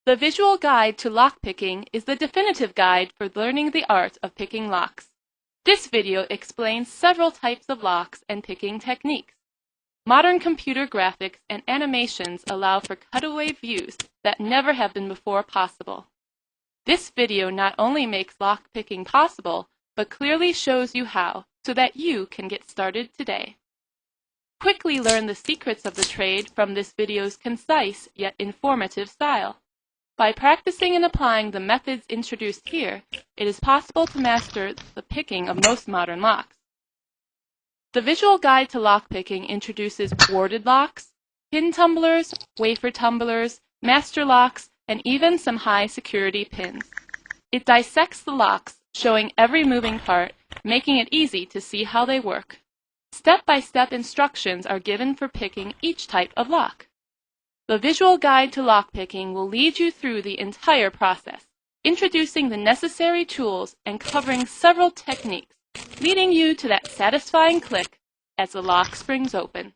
The visual guide to lockpicking is the definitive guide for learning the art of picking locks. This video explains several types of locks and picking techniques. Modern computer graphics and animations allow for cutaway views that never have been before possible. This video not only makes lockpicking possible, but clearly shows you how, so that you can get started today. Quickly learn the secrets of the trade from this video's concise yet informative style. By practicing and applying the methods introduced here, it is possible to master the picking of most modern locks. The visual guide to lockpicking introduces warded locks, pin tumblers, wafer tumblers, master locks, and even some high security pins. It dissects the locks, showing every moving part, making it easy to see how they work. Step-by-step instructions are given for picking each type of lock. The visual guide to lockpicking will lead you through the entire process, introducing the necessary tools and covering several techniques, leading you to that satisfying click as the lock springs open.